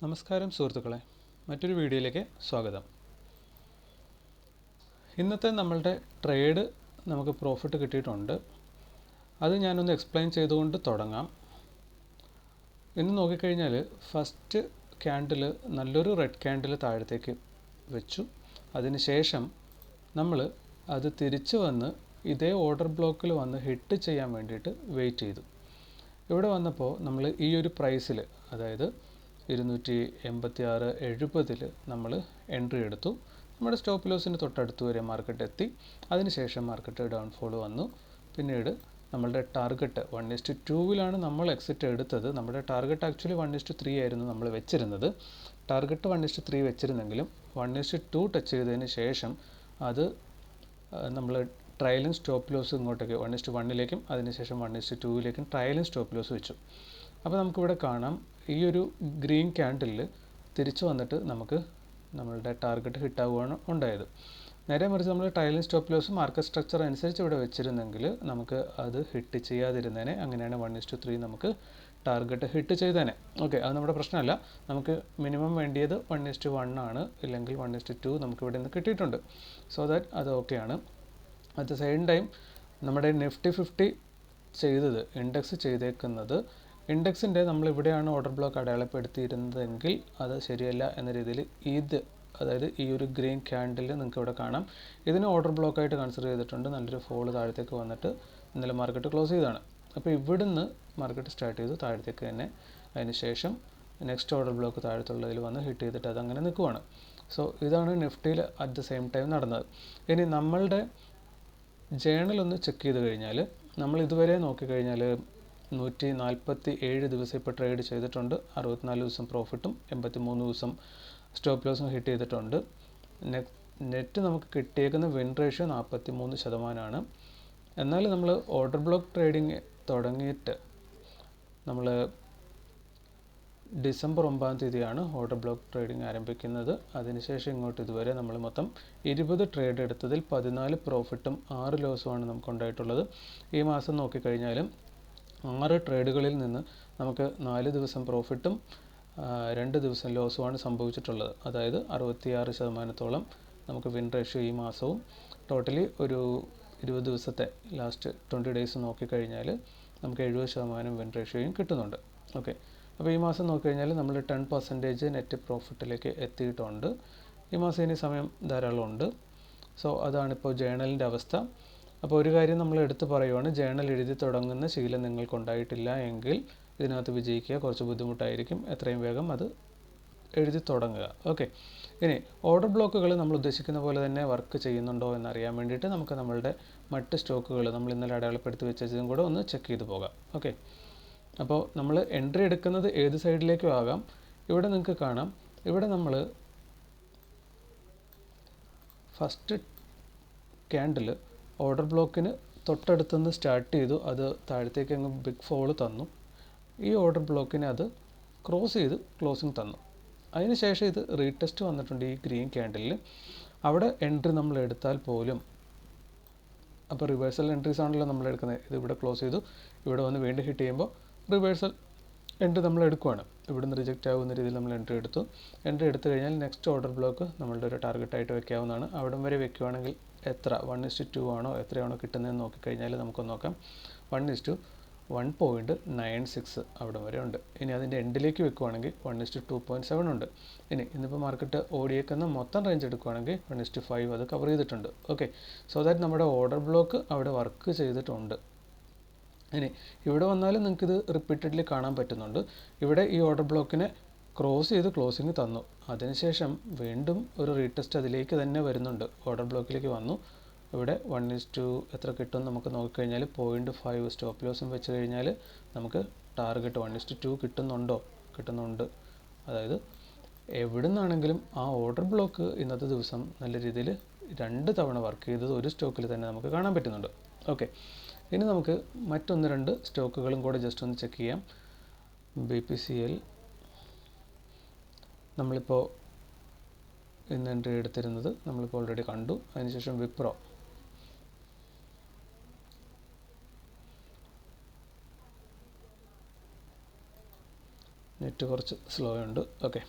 നമസ്കാരം സുഹൃത്തുക്കളെ, മറ്റൊരു വീഡിയോയിലേക്ക് സ്വാഗതം. ഇന്നത്തെ നമ്മളുടെ ട്രേഡ് നമുക്ക് പ്രോഫിറ്റ് കിട്ടിയിട്ടുണ്ട്. അത് ഞാനൊന്ന് എക്സ്പ്ലെയിൻ ചെയ്തുകൊണ്ട് തുടങ്ങാം. ഇന്ന് നോക്കിക്കഴിഞ്ഞാൽ ഫസ്റ്റ് ക്യാൻഡിൽ നല്ലൊരു റെഡ് ക്യാൻഡിൽ താഴത്തേക്ക് വെച്ചു. അതിനുശേഷം നമ്മൾ അത് തിരിച്ചു വന്ന് ഇതേ ഓർഡർ ബ്ലോക്കിൽ വന്ന് ഹിറ്റ് ചെയ്യാൻ വേണ്ടിയിട്ട് വെയിറ്റ് ചെയ്തു. ഇവിടെ വന്നപ്പോൾ നമ്മൾ ഈ ഒരു പ്രൈസിൽ, അതായത് 286.70 നമ്മൾ എൻട്രി എടുത്തു. നമ്മുടെ സ്റ്റോപ്പ് ലോസിന് തൊട്ടടുത്ത് വരെ മാർക്കറ്റ് എത്തി. അതിനുശേഷം മാർക്കറ്റ് ഡൗൺഫോൾ വന്നു. പിന്നീട് നമ്മളുടെ ടാർഗറ്റ് 1:2 നമ്മൾ എക്സിറ്റ് എടുത്തത്. നമ്മുടെ ടാർഗറ്റ് ആക്ച്വലി 1:3 ആയിരുന്നു നമ്മൾ വെച്ചിരുന്നത്. ടാർഗറ്റ് 1:3 വെച്ചിരുന്നെങ്കിലും 1:2 ടച്ച് ചെയ്തതിന് ശേഷം അത് നമ്മൾ ട്രയലും സ്റ്റോപ്പ് ലോസ് ഇങ്ങോട്ടേക്ക് 1:1ലേക്കും അതിനുശേഷം 1:2ലേക്കും ട്രയലും സ്റ്റോപ്പ് ലോസ് വെച്ചു. അപ്പോൾ നമുക്കിവിടെ കാണാം, ഈ ഒരു ഗ്രീൻ ക്യാൻഡിലിൽ തിരിച്ചു വന്നിട്ട് നമുക്ക് നമ്മളുടെ ടാർഗറ്റ് ഹിറ്റാവുകയാണ് ഉണ്ടായത്. നേരെ മറിച്ച് നമ്മൾ ട്രയലും സ്റ്റോപ്പ് ലോസ് മാർക്കറ്റ് സ്ട്രക്ചർ അനുസരിച്ച് ഇവിടെ വെച്ചിരുന്നെങ്കിൽ നമുക്ക് അത് ഹിറ്റ് ചെയ്യാതിരുന്നേനെ. അങ്ങനെയാണ് 1:3 നമുക്ക് ടാർഗറ്റ് ഹിറ്റ് ചെയ്തേനെ. ഓക്കെ, അത് നമ്മുടെ പ്രശ്നമല്ല. നമുക്ക് മിനിമം വേണ്ടിയത് 1:1 ആണ്, ഇല്ലെങ്കിൽ 1:2 നമുക്ക് ഇവിടെ നിന്ന് കിട്ടിയിട്ടുണ്ട്. സോ ദാറ്റ് അത് ഓക്കെയാണ്. അറ്റ് ദ സെയിം ടൈം നമ്മുടെ നിഫ്റ്റി 50 ചെയ്തത്, ഇൻഡെക്സ് ചെയ്തേക്കുന്നത്, ഇൻഡെക്സിൻ്റെ നമ്മളിവിടെയാണ് ഓർഡർ ബ്ലോക്ക് അടയാളപ്പെടുത്തിയിരുന്നതെങ്കിൽ അത് ശരിയല്ല എന്ന രീതിയിൽ അതായത് ഈ ഒരു ഗ്രീൻ ക്യാൻഡിൽ നിങ്ങൾക്ക് ഇവിടെ കാണാം, ഇതിനെ ഓർഡർ ബ്ലോക്കായിട്ട് കൺസിഡർ ചെയ്തിട്ടുണ്ട്. നല്ലൊരു ഫോൾ താഴത്തേക്ക് വന്നിട്ട് ഇന്നലെ മാർക്കറ്റ് ക്ലോസ് ചെയ്തതാണ്. അപ്പോൾ ഇവിടുന്ന് മാർക്കറ്റ് സ്റ്റാർട്ട് ചെയ്തു താഴത്തേക്ക് തന്നെ. അതിന് ശേഷം നെക്സ്റ്റ് ഓർഡർ ബ്ലോക്ക് താഴത്തുള്ളതിൽ വന്ന് ഹിറ്റ് ചെയ്തിട്ട് അതങ്ങനെ നിൽക്കുവാണ്. സോ ഇതാണ് നിഫ്റ്റിയിൽ അറ്റ് ദ സെയിം ടൈം നടന്നത്. ഇനി നമ്മളുടെ ജേണൽ ഒന്ന് ചെക്ക് ചെയ്ത് കഴിഞ്ഞാൽ, നമ്മൾ ഇതുവരെ നോക്കിക്കഴിഞ്ഞാൽ 147 ദിവസം ഇപ്പോൾ ട്രേഡ് ചെയ്തിട്ടുണ്ട്. 64 ദിവസം പ്രോഫിറ്റും 83 ദിവസം സ്റ്റോപ്പ് ലോസും ഹിറ്റ് ചെയ്തിട്ടുണ്ട്. നെറ്റ് നമുക്ക് കിട്ടിയേക്കുന്ന വിൻ റേഷ്യോ 43%. എന്നാൽ നമ്മൾ ഓർഡർ ബ്ലോക്ക് ട്രേഡിങ് തുടങ്ങിയിട്ട് നമ്മൾ ഡിസംബർ 9-ാം തീയതിയാണ് ഓർഡർ ബ്ലോക്ക് ട്രേഡിംഗ് ആരംഭിക്കുന്നത്. അതിനുശേഷം ഇങ്ങോട്ട് ഇതുവരെ നമ്മൾ മൊത്തം 20 ട്രേഡ് എടുത്തതിൽ 14 പ്രോഫിറ്റും 6 ലോസുമാണ് നമുക്ക് ഉണ്ടായിട്ടുള്ളത്. ഈ മാസം നോക്കിക്കഴിഞ്ഞാലും 6 ട്രേഡുകളിൽ നിന്ന് നമുക്ക് 4 ദിവസം പ്രോഫിറ്റും 2 ദിവസം ലോസുമാണ് സംഭവിച്ചിട്ടുള്ളത്. അതായത് 66% നമുക്ക് വിൻ റേഷ്യോ ഈ മാസവും. ടോട്ടലി ഒരു 20 ദിവസത്തെ ലാസ്റ്റ് 20 ഡേയ്സ് നോക്കിക്കഴിഞ്ഞാൽ നമുക്ക് 70% വിൻ റേഷ്യോയും കിട്ടുന്നുണ്ട്. ഓക്കെ, അപ്പോൾ ഈ മാസം നോക്കിക്കഴിഞ്ഞാൽ നമ്മൾ 10% നെറ്റ് പ്രോഫിറ്റിലേക്ക് എത്തിയിട്ടുണ്ട്. ഈ മാസം ഇനി സമയം ധാരാളം ഉണ്ട്. സോ അതാണിപ്പോൾ ജേണലിൻ്റെ അവസ്ഥ. അപ്പോൾ ഒരു കാര്യം നമ്മൾ എടുത്തു പറയുവാണ്, ജേണൽ എഴുതി തുടങ്ങുന്ന ശീലം നിങ്ങൾക്കുണ്ടായിട്ടില്ല എങ്കിൽ ഇതിനകത്ത് വിജയിക്കുക കുറച്ച് ബുദ്ധിമുട്ടായിരിക്കും. എത്രയും വേഗം അത് എഴുതി തുടങ്ങുക. ഓക്കെ, ഇനി ഓർഡർ ബ്ലോക്കുകൾ നമ്മൾ ഉദ്ദേശിക്കുന്ന പോലെ തന്നെ വർക്ക് ചെയ്യുന്നുണ്ടോ എന്നറിയാൻ വേണ്ടിയിട്ട് നമുക്ക് നമ്മളുടെ മറ്റ് സ്റ്റോക്കുകൾ നമ്മൾ ഇന്നലെ അടയാളപ്പെടുത്തി വെച്ചതും കൂടെ ഒന്ന് ചെക്ക് ചെയ്ത് പോകാം. ഓക്കെ, അപ്പോൾ നമ്മൾ എൻട്രി എടുക്കുന്നത് ഏത് സൈഡിലേക്കും ആകാം. ഇവിടെ നിങ്ങൾക്ക് കാണാം, ഇവിടെ നമ്മൾ ഫസ്റ്റ് ക്യാൻഡിൽ ഓർഡർ ബ്ലോക്കിന് തൊട്ടടുത്തുനിന്ന് സ്റ്റാർട്ട് ചെയ്തു. അത് താഴത്തേക്ക് അങ്ങ് ബിഗ് ഫോൾ തന്നു. ഈ ഓർഡർ ബ്ലോക്കിനെ അത് ക്രോസ് ചെയ്ത് ക്ലോസിങ് തന്നു. അതിനുശേഷം ഇത് റീടെസ്റ്റ് വന്നിട്ടുണ്ട് ഈ ഗ്രീൻ ക്യാൻഡിലിൽ. അവിടെ എൻട്രി നമ്മൾ എടുത്താൽ പോലും, അപ്പോൾ റിവേഴ്സൽ എൻട്രീസ് ആണല്ലോ നമ്മൾ എടുക്കുന്നത്. ഇത് ഇവിടെ ക്ലോസ് ചെയ്തു, ഇവിടെ വന്ന് വീണ്ടും ഹിറ്റ് ചെയ്യുമ്പോൾ റിവേഴ്സൽ എൻട്രി നമ്മൾ എടുക്കുകയാണ്. ഇവിടുന്ന് റിജക്റ്റ് ആകുന്ന രീതിയിൽ നമ്മൾ എൻട്രി എടുത്തു. എൻട്രി എടുത്തു കഴിഞ്ഞാൽ നെക്സ്റ്റ് ഓർഡർ ബ്ലോക്ക് നമ്മളുടെ ഒരു ടാർഗറ്റായിട്ട് വെക്കാവുന്നതാണ്. അവിടം വരെ വെക്കുകയാണെങ്കിൽ എത്ര 1:2 ആണോ എത്രയാണോ കിട്ടുന്നതെന്ന് നോക്കിക്കഴിഞ്ഞാൽ നമുക്കൊന്ന് നോക്കാം. 1:1.96 അവിടം വരെ ഉണ്ട്. ഇനി അതിൻ്റെ എൻഡിലേക്ക് വെക്കുകയാണെങ്കിൽ 1:2.7 ഉണ്ട്. ഇനി ഇന്നിപ്പോൾ മാർക്കറ്റ് ഓടിയേക്കുന്ന മൊത്തം റേഞ്ച് എടുക്കുകയാണെങ്കിൽ 1:5 അത് കവർ ചെയ്തിട്ടുണ്ട്. ഓക്കെ, സോ ദാറ്റ് നമ്മുടെ ഓർഡർ ബ്ലോക്ക് അവിടെ വർക്ക് ചെയ്തിട്ടുണ്ട്. ഇനി ഇവിടെ വന്നാലും നിങ്ങൾക്കിത് റിപ്പീറ്റഡ്ലി കാണാൻ പറ്റുന്നുണ്ട്. ഇവിടെ ഈ ഓർഡർ ബ്ലോക്കിനെ ക്രോസ് ചെയ്ത് ക്ലോസിങ് തന്നു. അതിനുശേഷം വീണ്ടും ഒരു റീടെസ്റ്റ് അതിലേക്ക് തന്നെ വരുന്നുണ്ട്. ഓർഡർ ബ്ലോക്കിലേക്ക് വന്നു. ഇവിടെ 1:2 എത്ര കിട്ടും നമുക്ക് നോക്കിക്കഴിഞ്ഞാൽ 0.5 സ്റ്റോപ്പ് ലോസും വെച്ച് കഴിഞ്ഞാൽ നമുക്ക് ടാർഗറ്റ് 1:2 കിട്ടുന്നുണ്ട്. അതായത് എവിടെ നിന്നാണെങ്കിലും ആ ഓർഡർ ബ്ലോക്ക് ഇന്നത്തെ ദിവസം നല്ല രീതിയിൽ 2 തവണ വർക്ക് ചെയ്തത് ഒരു സ്റ്റോക്കിൽ തന്നെ നമുക്ക് കാണാൻ പറ്റുന്നുണ്ട്. ഓക്കെ, ഇനി നമുക്ക് മറ്റൊന്ന് 2 സ്റ്റോക്കുകളും കൂടെ ജസ്റ്റ് ഒന്ന് ചെക്ക് ചെയ്യാം. BPCL നമ്മളിപ്പോൾ ഇന്ന് എൻട്രി എടുത്തിരുന്നത് നമ്മളിപ്പോൾ ഓൾറെഡി കണ്ടു. അതിനുശേഷം വിപ്രോ, നെറ്റ് കുറച്ച് സ്ലോ ഉണ്ട്. ഓക്കെ,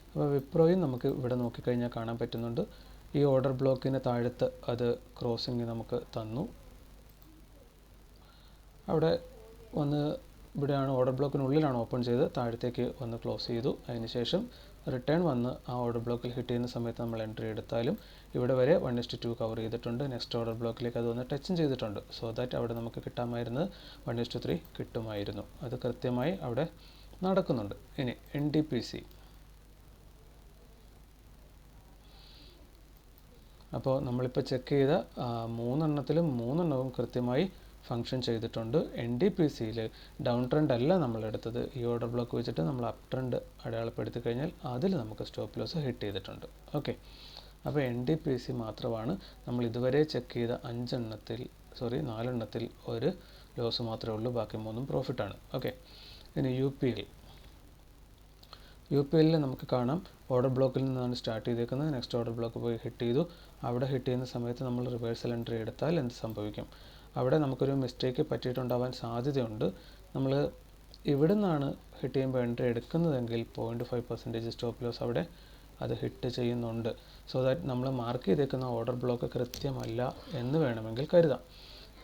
അപ്പോൾ വിപ്രോയും നമുക്ക് ഇവിടെ നോക്കിക്കഴിഞ്ഞാൽ കാണാൻ പറ്റുന്നുണ്ട്. ഈ ഓർഡർ ബ്ലോക്കിന് താഴത്ത് അത് ക്രോസിങ് നമുക്ക് തന്നു. അവിടെ വന്ന് ഇവിടെയാണ് ഓർഡർ ബ്ലോക്കിനുള്ളിലാണ് ഓപ്പൺ ചെയ്ത് താഴത്തേക്ക് വന്ന് ക്ലോസ് ചെയ്തു. അതിനുശേഷം റിട്ടേൺ വന്ന് ആ ഓർഡർ ബ്ലോക്കിൽ ഹിറ്റ് ചെയ്യുന്ന സമയത്ത് നമ്മൾ എൻട്രി എടുത്താലും ഇവിടെ വരെ 1:2 കവർ ചെയ്തിട്ടുണ്ട്. നെക്സ്റ്റ് ഓർഡർ ബ്ലോക്കിലേക്ക് അത് വന്ന് ടച്ചും ചെയ്തിട്ടുണ്ട്. സോ ദാറ്റ് അവിടെ നമുക്ക് കിട്ടാമായിരുന്നത് 1:3 കിട്ടുമായിരുന്നു. അത് കൃത്യമായി അവിടെ നടക്കുന്നുണ്ട്. ഇനി NDPC, അപ്പോൾ നമ്മളിപ്പോൾ ചെക്ക് ചെയ്ത 3 കൃത്യമായി ഫങ്ഷൻ ചെയ്തിട്ടുണ്ട്. NDPCയിൽ ഡൗൺ ട്രെൻഡ് അല്ല നമ്മൾ എടുത്തത്. ഈ ഓർഡർ ബ്ലോക്ക് വെച്ചിട്ട് നമ്മൾ അപ്പ് ട്രെൻഡ് അടയാളപ്പെടുത്തി കഴിഞ്ഞാൽ അതിൽ നമുക്ക് സ്റ്റോപ്പ് ലോസ് ഹിറ്റ് ചെയ്തിട്ടുണ്ട്. ഓക്കെ, അപ്പോൾ NDPC മാത്രമാണ് നമ്മൾ ഇതുവരെ ചെക്ക് ചെയ്ത 4 എണ്ണത്തിൽ ഒരു ലോസ് മാത്രമേ ഉള്ളൂ. ബാക്കി 3 പ്രോഫിറ്റാണ്. ഓക്കെ, ഇനി UPL നമുക്ക് കാണാം ഓർഡർ ബ്ലോക്കിൽ നിന്നാണ് സ്റ്റാർട്ട് ചെയ്തേക്കുന്നത്. നെക്സ്റ്റ് ഓർഡർ ബ്ലോക്ക് പോയി ഹിറ്റ് ചെയ്തു. അവിടെ ഹിറ്റ് ചെയ്യുന്ന സമയത്ത് നമ്മൾ റിവേഴ്സൽ എൻട്രി എടുത്താൽ എന്ത് സംഭവിക്കും? അവിടെ നമുക്കൊരു മിസ്റ്റേക്ക് പറ്റിയിട്ടുണ്ടാവാൻ സാധ്യതയുണ്ട്. നമ്മൾ ഇവിടെ നിന്നാണ് ഹിറ്റ് ചെയ്യുമ്പോൾ എൻട്രി എടുക്കുന്നതെങ്കിൽ 0.5% സ്റ്റോപ്പ് ലോസ് അവിടെ അത് ഹിറ്റ് ചെയ്യുന്നുണ്ട്. സോ ദാറ്റ് നമ്മൾ മാർക്ക് ചെയ്തേക്കുന്ന ഓർഡർ ബ്ലോക്ക് കൃത്യമല്ല എന്ന് വേണമെങ്കിൽ കരുതാം.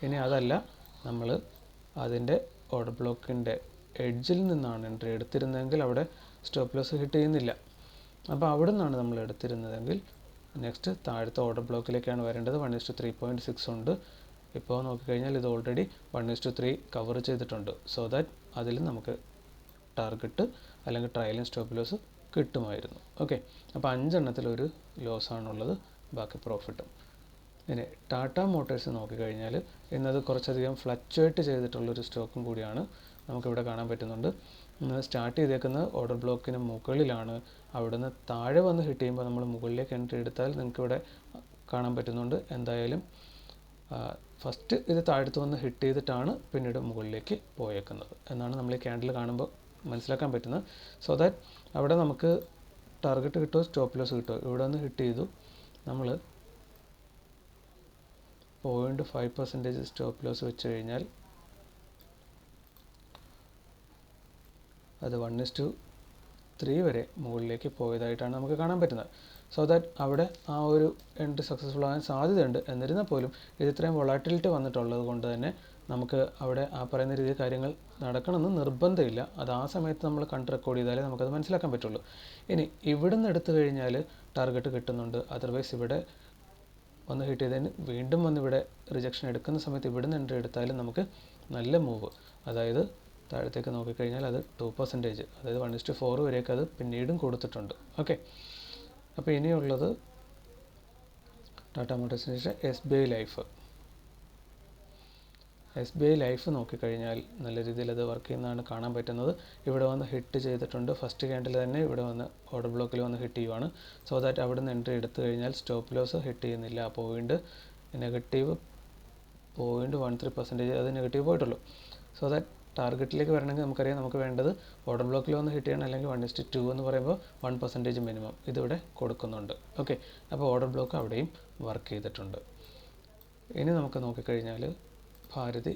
ഇനി അതല്ല, നമ്മൾ അതിൻ്റെ ഓർഡർ ബ്ലോക്കിൻ്റെ എഡ്ജിൽ നിന്നാണ് എൻട്രി എടുത്തിരുന്നതെങ്കിൽ അവിടെ സ്റ്റോപ്പ് ലോസ് ഹിറ്റ് ചെയ്യുന്നില്ല. അപ്പോൾ അവിടെ നിന്നാണ് നമ്മൾ എടുത്തിരുന്നതെങ്കിൽ നെക്സ്റ്റ് താഴത്തെ ഓർഡർ ബ്ലോക്കിലേക്കാണ് വരേണ്ടത്. 1:3.6 ഉണ്ട്. ഇപ്പോൾ നോക്കിക്കഴിഞ്ഞാൽ ഇത് ഓൾറെഡി 1:3 കവർ ചെയ്തിട്ടുണ്ട്. സോ ദാറ്റ് അതിൽ നമുക്ക് ടാർഗറ്റ് അല്ലെങ്കിൽ ട്രയലും സ്റ്റോപ്പ് ലോസ് കിട്ടുമായിരുന്നു. ഓക്കെ, അപ്പോൾ 5 എണ്ണത്തിൽ ഒരു ലോസാണുള്ളത്, ബാക്കി പ്രോഫിറ്റും. ഇനി ടാറ്റ മോട്ടോഴ്സ് നോക്കിക്കഴിഞ്ഞാൽ ഇന്നത് കുറച്ചധികം ഫ്ലക്ച്വേറ്റ് ചെയ്തിട്ടുള്ളൊരു സ്റ്റോക്കും കൂടിയാണ്. നമുക്കിവിടെ കാണാൻ പറ്റുന്നുണ്ട്. സ്റ്റാർട്ട് ചെയ്തേക്കുന്നത് ഓർഡർ ബ്ലോക്കിന് മുകളിലാണ്. അവിടുന്ന് താഴെ വന്ന് ഹിറ്റ് ചെയ്യുമ്പോൾ നമ്മൾ മുകളിലേക്ക് എൻട്രി എടുത്താൽ നിങ്ങൾക്കിവിടെ കാണാൻ പറ്റുന്നുണ്ട്. എന്തായാലും ഫസ്റ്റ് ഇത് താഴത്ത് വന്ന് ഹിറ്റ് ചെയ്തിട്ടാണ് പിന്നീട് മുകളിലേക്ക് പോയേക്കുന്നത് എന്നാണ് നമ്മൾ ഈ ക്യാൻഡിൽ കാണുമ്പോൾ മനസ്സിലാക്കാൻ പറ്റുന്നത്. സോ ദാറ്റ് അവിടെ നമുക്ക് ടാർഗറ്റ് കിട്ടുമോ സ്റ്റോപ്പ് ലോസ് കിട്ടുമോ? ഇവിടെ വന്ന് ഹിറ്റ് ചെയ്തു. നമ്മൾ 0.5% സ്റ്റോപ്പ് ലോസ് വെച്ച് കഴിഞ്ഞാൽ അത് 1:3 വരെ മുകളിലേക്ക് പോയതായിട്ടാണ് നമുക്ക് കാണാൻ പറ്റുന്നത്. സോ ദാറ്റ് അവിടെ ആ ഒരു എൻട്രി സക്സസ്ഫുൾ ആകാൻ സാധ്യതയുണ്ട്. എന്നിരുന്നാൽ പോലും ഇത് ഇത്രയും വൊളാറ്റിലിറ്റി വന്നിട്ടുള്ളത് കൊണ്ട് തന്നെ നമുക്ക് അവിടെ ആ പറയുന്ന രീതിയിൽ കാര്യങ്ങൾ നടക്കണമെന്ന് നിർബന്ധമില്ല. അത് ആ സമയത്ത് നമ്മൾ കണ്ട് റെക്കോർഡ് ചെയ്താലേ നമുക്കത് മനസ്സിലാക്കാൻ പറ്റുള്ളൂ. ഇനി ഇവിടെ നിന്ന് എടുത്തു കഴിഞ്ഞാൽ ടാർഗറ്റ് കിട്ടുന്നുണ്ട്. അതർവൈസ് ഇവിടെ വന്ന് ഹിറ്റ് ചെയ്തതിന് വീണ്ടും വന്ന് ഇവിടെ റിജക്ഷൻ എടുക്കുന്ന സമയത്ത് ഇവിടെ നിന്ന് എൻട്രി എടുത്താലും നമുക്ക് നല്ല മൂവ്, അതായത് താഴത്തേക്ക് നോക്കിക്കഴിഞ്ഞാൽ അത് 2%, അതായത് 1:4 വരെയൊക്കെ അത് പിന്നീടും കൊടുത്തിട്ടുണ്ട്. ഓക്കെ, അപ്പോൾ ഇനിയുള്ളത് ടാറ്റ മോട്ടോഴ്സിന് ശേഷം SBI ലൈഫ് നോക്കിക്കഴിഞ്ഞാൽ നല്ല രീതിയിൽ അത് വർക്ക് ചെയ്യുന്നതാണ് കാണാൻ പറ്റുന്നത്. ഇവിടെ വന്ന് ഹിറ്റ് ചെയ്തിട്ടുണ്ട്. ഫസ്റ്റ് ക്യാൻഡിൽ തന്നെ ഇവിടെ വന്ന് ഓർഡർ ബ്ലോക്കിൽ വന്ന് ഹിറ്റ് ചെയ്യുവാണ്. സോ ദാറ്റ് അവിടെ നിന്ന് എൻട്രി എടുത്തു കഴിഞ്ഞാൽ സ്റ്റോപ്പ് ലോസ് ഹിറ്റ് ചെയ്യുന്നില്ല. -0.13% അത് നെഗറ്റീവ് പോയിട്ടുള്ളൂ. സോ ദാറ്റ് ടാർഗറ്റിലേക്ക് വരണമെങ്കിൽ നമുക്കറിയാം നമുക്ക് വേണ്ടത് ഓർഡർ ബ്ലോക്കിൽ വന്ന് ഹിറ്റ് ചെയ്യണം, അല്ലെങ്കിൽ 1:2 എന്ന് പറയുമ്പോൾ 1% മിനിമം ഇതിവിടെ കൊടുക്കുന്നുണ്ട്. ഓക്കെ, അപ്പോൾ ഓർഡർ ബ്ലോക്ക് അവിടെയും വർക്ക് ചെയ്തിട്ടുണ്ട്. ഇനി നമുക്ക് നോക്കിക്കഴിഞ്ഞാൽ ഭാരതി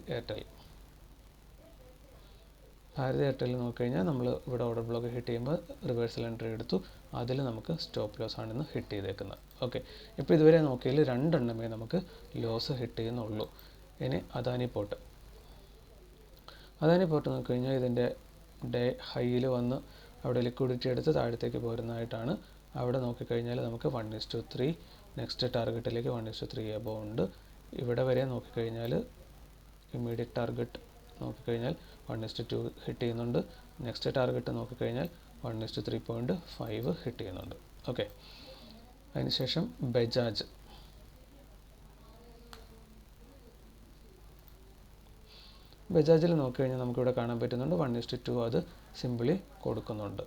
എയർടെൽ നോക്കിക്കഴിഞ്ഞാൽ നമ്മൾ ഇവിടെ ഓർഡർ ബ്ലോക്ക് ഹിറ്റ് ചെയ്യുമ്പോൾ റിവേഴ്സൽ എൻട്രി എടുത്തു. അതിൽ നമുക്ക് സ്റ്റോപ്പ് ലോസ് ആണെന്ന് ഹിറ്റ് ചെയ്തേക്കുന്നത്. ഓക്കെ, ഇപ്പോൾ ഇതുവരെ നോക്കിയാൽ 2 എണ്ണമേ നമുക്ക് ലോസ് ഹിറ്റ് ചെയ്യുന്നുള്ളൂ. ഇനി അദാനി പോർട്ട് നോക്കിക്കഴിഞ്ഞാൽ ഇതിൻ്റെ ഡേ ഹൈയിൽ വന്ന് അവിടെ ലിക്വിഡിറ്റി എടുത്ത് താഴത്തേക്ക് പോരുന്നതായിട്ടാണ്. അവിടെ നോക്കിക്കഴിഞ്ഞാൽ നമുക്ക് 1:3 നെക്സ്റ്റ് ടാർഗറ്റിലേക്ക് 1:3 എബോവ് ഉണ്ട്. ഇവിടെ വരെ നോക്കിക്കഴിഞ്ഞാൽ ഇമ്മീഡിയറ്റ് ടാർഗറ്റ് നോക്കിക്കഴിഞ്ഞാൽ 1:2 ഹിറ്റ് ചെയ്യുന്നുണ്ട്. നെക്സ്റ്റ് ടാർഗറ്റ് നോക്കിക്കഴിഞ്ഞാൽ 1:3.5 ഹിറ്റ് ചെയ്യുന്നുണ്ട്. ഓക്കെ, അതിനുശേഷം ബജാജിൽ നോക്കിക്കഴിഞ്ഞാൽ നമുക്കിവിടെ കാണാൻ പറ്റുന്നുണ്ട് 1:2 അത് സിമ്പിളി കൊടുക്കുന്നുണ്ട്.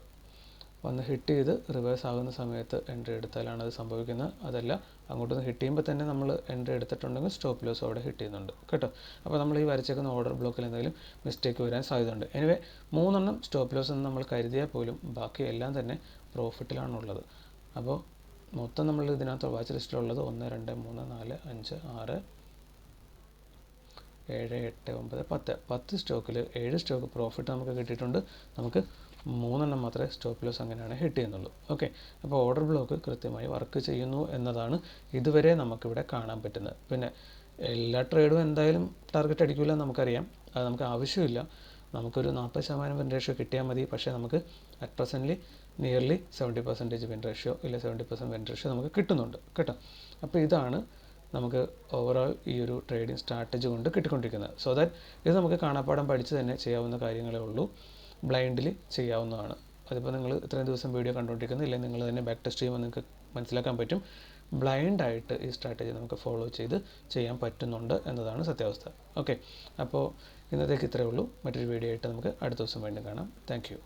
വന്ന് ഹിറ്റ് ചെയ്ത് റിവേഴ്സ് ആകുന്ന സമയത്ത് എൻട്രി എടുത്താലാണ് അത് സംഭവിക്കുന്നത്. അതല്ല അങ്ങോട്ടൊന്ന് ഹിറ്റ് ചെയ്യുമ്പോൾ തന്നെ നമ്മൾ എൻട്രി എടുത്തിട്ടുണ്ടെങ്കിൽ സ്റ്റോപ്പ് ലോസ് അവിടെ ഹിറ്റ് ചെയ്യുന്നുണ്ട് കേട്ടോ. അപ്പോൾ നമ്മൾ ഈ വരച്ചേക്കുന്ന ഓർഡർ ബ്ലോക്കിൽ എന്തെങ്കിലും മിസ്റ്റേക്ക് വരാൻ സാധ്യതയുണ്ട്. എനിവേ 3 എണ്ണം സ്റ്റോപ്പ് ലോസ് എന്ന് നമ്മൾ കരുതിയാൽ പോലും ബാക്കി എല്ലാം തന്നെ പ്രോഫിറ്റിലാണുള്ളത്. അപ്പോൾ മൊത്തം നമ്മൾ ഇതിനകത്ത് വാച്ച് ലിസ്റ്റിലുള്ളത് 1, 2, 3, 4, 5, 6, 7, 8, 9, 10 സ്റ്റോക്കിൽ 7 സ്റ്റോക്ക് പ്രോഫിറ്റ് നമുക്ക് കിട്ടിയിട്ടുണ്ട്. നമുക്ക് 3 മാത്രമേ സ്റ്റോപ്പ് ലോസ് അങ്ങനെയാണ് ഹിറ്റ് ചെയ്യുന്നുള്ളൂ. ഓക്കെ, അപ്പോൾ ഓർഡർ ബ്ലോക്ക് കൃത്യമായി വർക്ക് ചെയ്യുന്നു എന്നതാണ് ഇതുവരെ നമുക്കിവിടെ കാണാൻ പറ്റുന്നത്. പിന്നെ എല്ലാ ട്രേഡും എന്തായാലും ടാർഗറ്റ് അടിക്കില്ല നമുക്കറിയാം, അത് നമുക്ക് ആവശ്യമില്ല. നമുക്കൊരു 40% വിൻ റേഷ്യോ കിട്ടിയാൽ മതി. പക്ഷേ നമുക്ക് at presently nearly 70% win ratio ഇല്ല 70% വിൻ റേഷ്യോ നമുക്ക് കിട്ടുന്നുണ്ട് കേട്ടോ. അപ്പോൾ ഇതാണ് നമുക്ക് ഓവറോൾ ഈ ഒരു ട്രേഡിംഗ് സ്ട്രാറ്റജി കൊണ്ട് കിട്ടിക്കൊണ്ടിരിക്കുന്നത്. സോ ദാറ്റ് ഇത് നമുക്ക് കാണാപ്പാഠം പഠിച്ച് തന്നെ ചെയ്യാവുന്ന കാര്യങ്ങളേ ഉള്ളൂ, ബ്ലൈൻഡ്ലി ചെയ്യാവുന്നതാണ്. അതിപ്പോൾ നിങ്ങൾ ഇത്രയും ദിവസം വീഡിയോ കണ്ടുകൊണ്ടിരിക്കുന്നത്, ഇല്ലെങ്കിൽ നിങ്ങൾ തന്നെ ബാക്ക് ടെസ്റ്റ് ചെയ്യുമ്പോൾ നിങ്ങൾക്ക് മനസ്സിലാക്കാൻ പറ്റും ബ്ലൈൻഡായിട്ട് ഈ സ്ട്രാറ്റജി നമുക്ക് ഫോളോ ചെയ്ത് ചെയ്യാൻ പറ്റുന്നുണ്ട് എന്നതാണ് സത്യാവസ്ഥ. ഓക്കെ, അപ്പോൾ ഇന്നത്തേക്ക് ഇത്രയേ ഉള്ളൂ. മറ്റൊരു വീഡിയോ ആയിട്ട് നമുക്ക് അടുത്ത ദിവസം വീണ്ടും കാണാം. Thank you.